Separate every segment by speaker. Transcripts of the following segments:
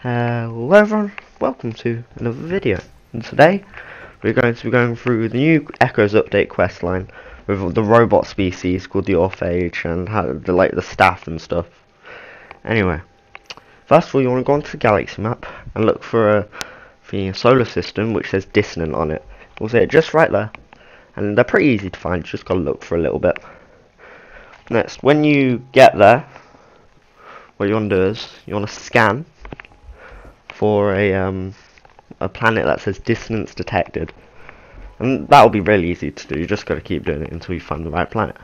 Speaker 1: Hello everyone, welcome to another video, and today we're going to be going through the new Echoes update questline with the robot species called the autophage and how the staff and stuff. Anyway, first of all you want to go onto the galaxy map and look for the solar system which says dissonant on it. We'll see it just right there, and they're pretty easy to find, just gotta look for a little bit. Next, when you get there, what you want to do is you want to scan for a planet that says dissonance detected, and that'll be really easy to do. You just got to keep doing it until you find the right planet.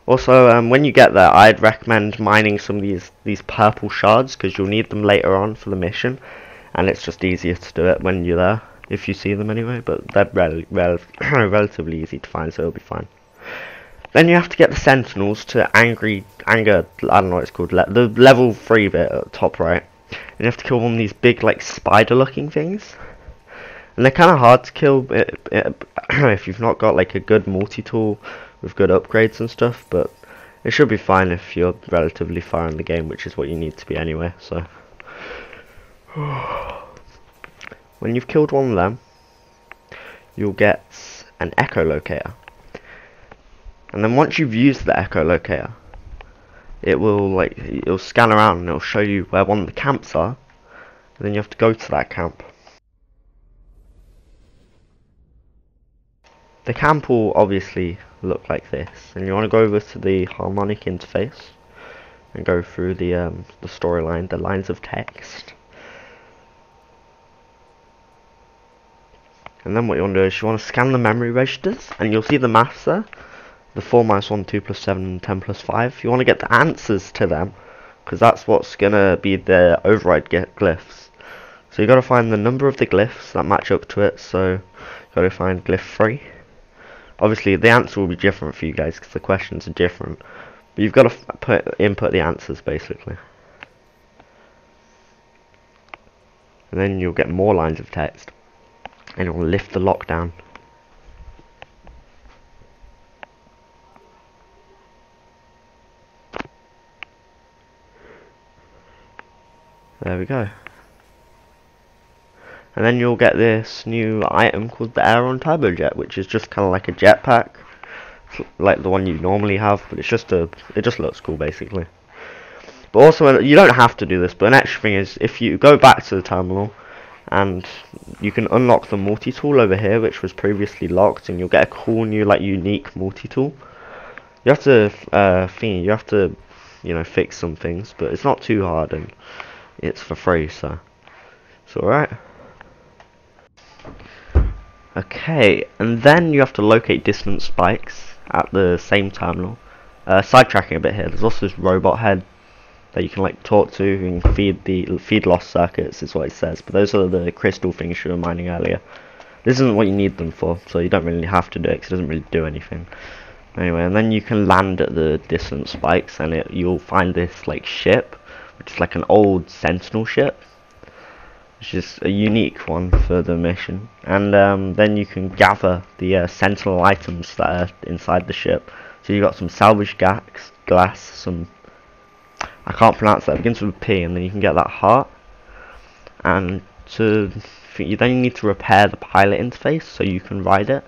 Speaker 1: Also, when you get there, I'd recommend mining some of these purple shards because you'll need them later on for the mission, and it's just easier to do it when you're there if you see them anyway. But they're relatively easy to find, so it'll be fine. Then you have to get the sentinels to anger. I don't know what it's called. The level 3 bit at the top right. And you have to kill one of these big, like, spider-looking things. And they're kind of hard to kill if you've not got, like, a good multi-tool with good upgrades and stuff. But it should be fine if you're relatively far in the game, which is what you need to be anyway. So, when you've killed one of them, you'll get an echolocator. And then once you've used the echolocator, it'll scan around and it'll show you where one of the camps are, and then you have to go to that camp. The camp will obviously look like this, and you want to go over to the harmonic interface and go through the storyline, the lines of text. And then what you want to do is you want to scan the memory registers, and you'll see the maths there. The 4 minus 1, 2 plus 7, and 10 plus 5. You want to get the answers to them, because that's what's going to be the override glyphs. So you got to find the number of the glyphs that match up to it, so you got to find glyph 3. Obviously the answer will be different for you guys, because the questions are different. But you've got to input the answers, basically. And then you'll get more lines of text, and it will lift the lockdown. There we go. And then you'll get this new item called the Aeron Turbojet, which is just kind of like a jetpack, like the one you normally have, but it just looks cool basically. But also, you don't have to do this, but an extra thing is if you go back to the terminal, and you can unlock the multi-tool over here, which was previously locked, and you'll get a cool new unique multi-tool. You have to fix some things, but it's not too hard, and it's for free, so it's alright. Okay, and then you have to locate distance spikes at the same terminal. Sidetracking a bit here, there's also this robot head that you can talk to and feed lost circuits, is what it says, but those are the crystal things you were mining earlier. This isn't what you need them for, so you don't really have to do it because it doesn't really do anything. Anyway, and then you can land at the distance spikes, and you'll find this ship, which is like an old sentinel ship, which is a unique one for the mission. And then you can gather the sentinel items that are inside the ship. So you got some salvage glass, some, I can't pronounce that, it begins with a P, and then you can get that heart. And then you need to repair the pilot interface so you can ride it.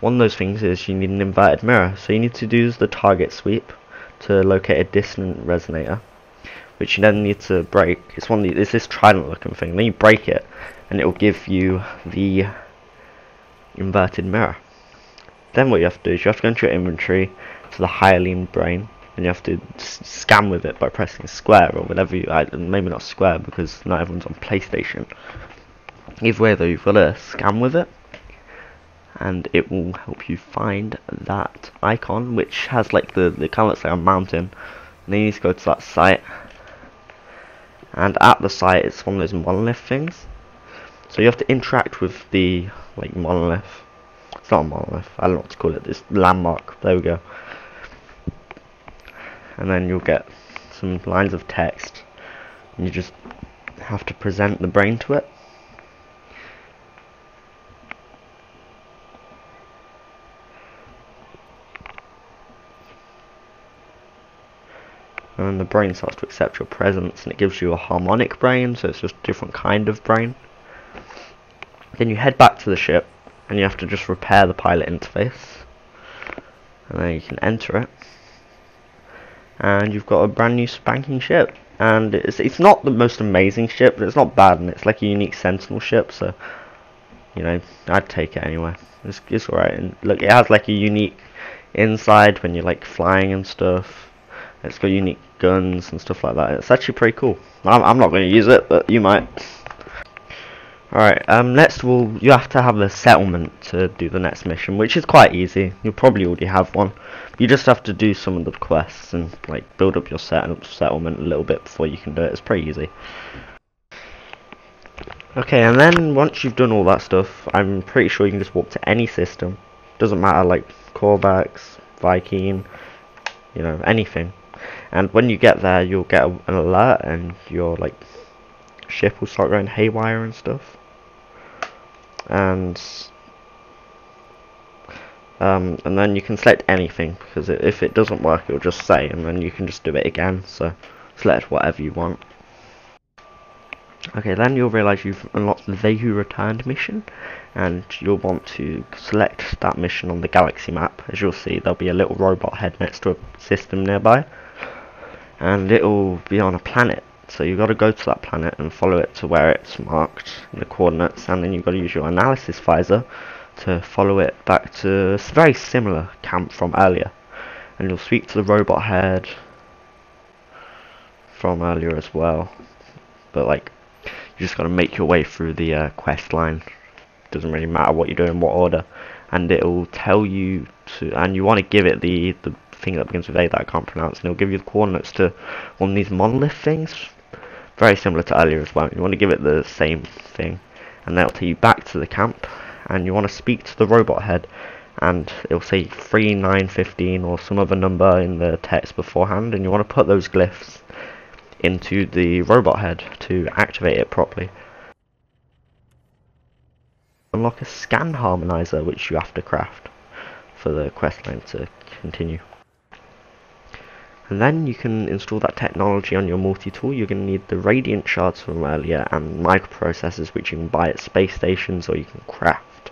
Speaker 1: One of those things is you need an inverted mirror, so you need to do the target sweep to locate a dissonant resonator, which you then need to break. It's this trident looking thing. Then you break it, and it will give you the inverted mirror. Then what you have to do is you have to go into your inventory to the hyaline brain, and you have to scan with it by pressing square or whatever maybe not square because not everyone's on PlayStation. Either way though, you've got to scan with it, and it will help you find that icon, which has the kind of looks like a mountain. And then you need to go to that site, and at the site it's one of those monolith things, so you have to interact with the monolith. It's not a monolith, I don't know what to call it, this landmark, there we go. And then you'll get some lines of text, and you just have to present the brain to it. and the brain starts to accept your presence, and it gives you a harmonic brain, so it's just a different kind of brain. Then you head back to the ship, and you have to just repair the pilot interface, and then you can enter it, and you've got a brand new spanking ship. And it's not the most amazing ship, but it's not bad, and it's like a unique Sentinel ship, so you know, I'd take it anyway. It's alright. And look, it has like a unique inside when you're like flying and stuff. It's got unique guns and stuff like that. It's actually pretty cool. I'm not going to use it, but you might. Alright, next you have to have a settlement to do the next mission, which is quite easy. You'll probably already have one. You just have to do some of the quests and like build up your settlement a little bit before you can do it. It's pretty easy. Okay, and then once you've done all that stuff, I'm pretty sure you can just walk to any system. Doesn't matter, like Corvax, Viking, you know, anything. And when you get there, you'll get an alert, and your like ship will start going haywire and stuff. And then you can select anything, because if it doesn't work, it'll just say, and then you can just do it again. So select whatever you want. Okay, then you'll realise you've unlocked the They Who Returned mission, and you'll want to select that mission on the galaxy map. As you'll see, there'll be a little robot head next to a system nearby, and it'll be on a planet. So you've got to go to that planet and follow it to where it's marked in the coordinates, and then you've got to use your analysis visor to follow it back to a very similar camp from earlier. And you'll speak to the robot head from earlier as well, but like, you just got to make your way through the quest line. Doesn't really matter what you do in what order, and it'll tell you to, and you want to give it the thing that begins with A that I can't pronounce, and it'll give you the coordinates to one of these monolith things, very similar to earlier as well. You want to give it the same thing, and that'll take you back to the camp, and you want to speak to the robot head, and it'll say 3915 or some other number in the text beforehand, and you want to put those glyphs into the robot head to activate it properly. Unlock a scan harmonizer, which you have to craft for the quest line to continue. And then you can install that technology on your multi-tool. You're going to need the radiant shards from earlier and microprocessors, which you can buy at space stations or you can craft.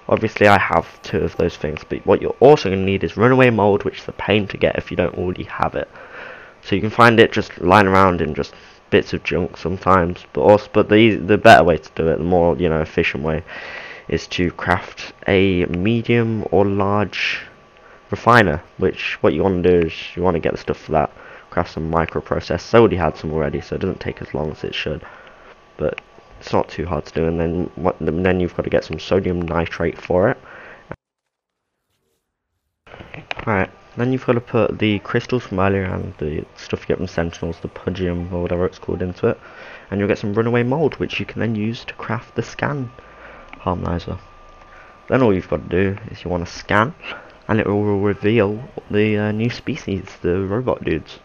Speaker 1: Obviously I have 2 of those things, but what you're also going to need is runaway mold, which is a pain to get if you don't already have it. So you can find it just lying around in just bits of junk sometimes, but the better way to do it, the more efficient way, is to craft a medium or large refiner. Which what you want to do is you want to get the stuff for that, craft some microprocessors. I already had some already, so it doesn't take as long as it should, but it's not too hard to do. And then you've got to get some sodium nitrate for it. Alright, then you've got to put the crystals from earlier and the stuff you get from Sentinels, the Pudgium or whatever it's called, into it, and you'll get some runaway mold, which you can then use to craft the scan harmonizer. Then all you've got to do is you want to scan, and it will reveal the new species, the robot dudes.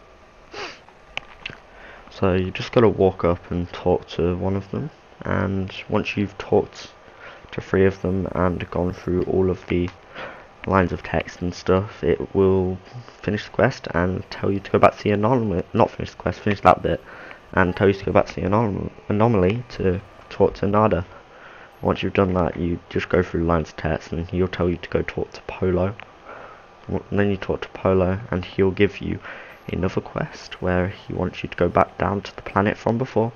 Speaker 1: So you just got to walk up and talk to one of them, and once you've talked to 3 of them and gone through all of the lines of text and stuff, it will finish the quest and tell you to go back to the anomaly. Not finish the quest, finish that bit, and tell you to go back to the anomaly to talk to Nada. Once you've done that, you just go through lines of text, and he'll tell you to go talk to Polo. And then you talk to Polo, and he'll give you another quest where he wants you to go back down to the planet from before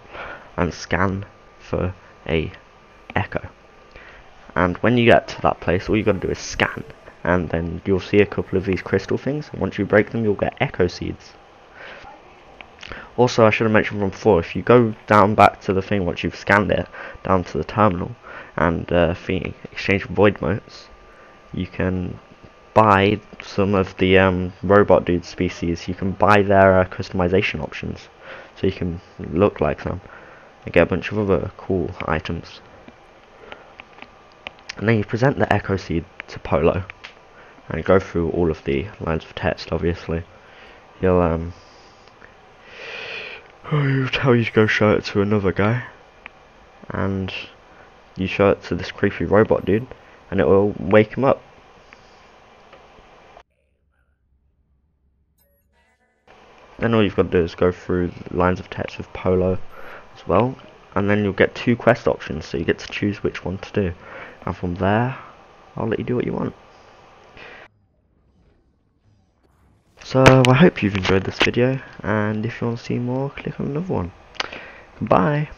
Speaker 1: and scan for a echo. And when you get to that place, all you got to do is scan, and then you'll see a couple of these crystal things, and once you break them, you'll get echo seeds. Also, I should have mentioned from before, if you go down back to the thing once you've scanned it, down to the terminal, and exchange void motes, you can buy some of the robot dude species. You can buy their customization options, so you can look like them, and get a bunch of other cool items. And then you present the echo seed to Polo, and go through all of the lines of text. Obviously, he'll tell you to go show it to another guy, and you show it to this creepy robot dude, and it will wake him up. Then all you've got to do is go through the lines of text with Polo as well, and then you'll get 2 quest options, so you get to choose which one to do, and from there I'll let you do what you want. So I hope you've enjoyed this video, and if you want to see more, click on another one. Bye.